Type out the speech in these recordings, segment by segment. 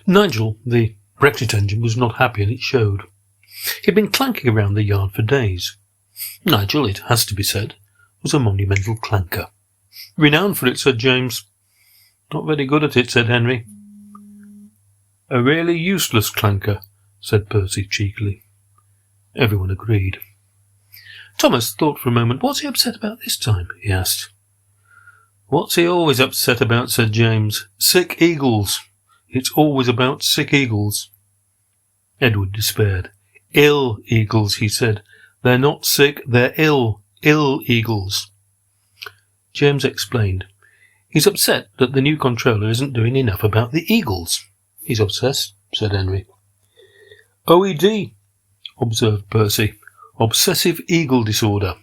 Nigel, the Brexit engine, was not happy, and it showed. He had been clanking around the yard for days. Nigel, it has to be said, was a monumental clanker. Renowned for it, said James. Not very good at it, said Henry. A really useless clanker, said Percy cheekily. Everyone agreed. Thomas thought for a moment. What's he upset about this time? He asked. What's he always upset about? Said James. Sick eagles. It's always about sick eagles. Edward despaired. Ill eagles, he said. They're not sick, they're ill. Ill eagles. James explained. He's upset that the new controller isn't doing enough about the eagles. He's obsessed, said Henry. OED, observed Percy. Obsessive eagle disorder.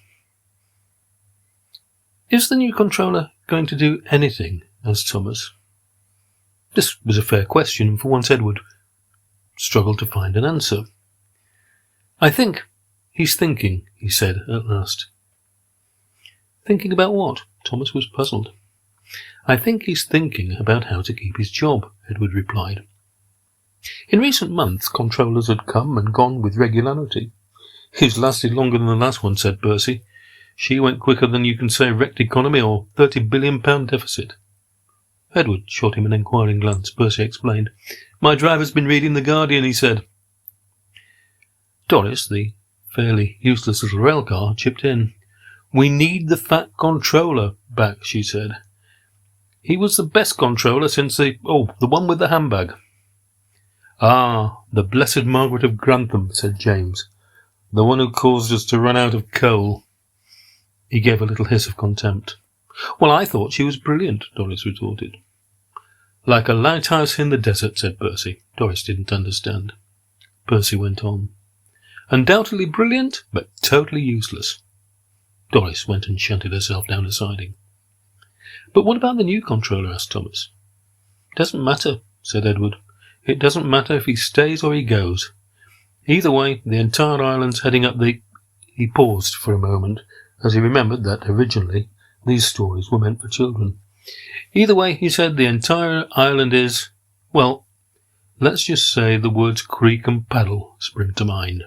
Is the new controller going to do anything? Asked Thomas. This was a fair question, and for once Edward struggled to find an answer. I think he's thinking, he said at last. Thinking about what? Thomas was puzzled. I think he's thinking about how to keep his job, Edward replied. In recent months, controllers had come and gone with regularity. He's lasted longer than the last one, said Percy. She went quicker than you can say wrecked economy or £30 billion deficit. Edward shot him an enquiring glance. Percy explained. My driver's been reading The Guardian, he said. Doris, the fairly useless little rail car, chipped in. We need the fat controller back, she said. He was the best controller since the one with the handbag. Ah, the blessed Margaret of Grantham, said James. The one who caused us to run out of coal. He gave a little hiss of contempt. Well, I thought she was brilliant, Doris retorted. Like a lighthouse in the desert, said Percy. Doris didn't understand. Percy went on. Undoubtedly brilliant, but totally useless. Doris went and shunted herself down a siding. But what about the new controller? Asked Thomas. Doesn't matter, said Edward. It doesn't matter if he stays or he goes. Either way, the entire island's heading up the... He paused for a moment, as he remembered that, originally, these stories were meant for children. Either way, he said, the entire island is... Well, let's just say the words creek and paddle spring to mind.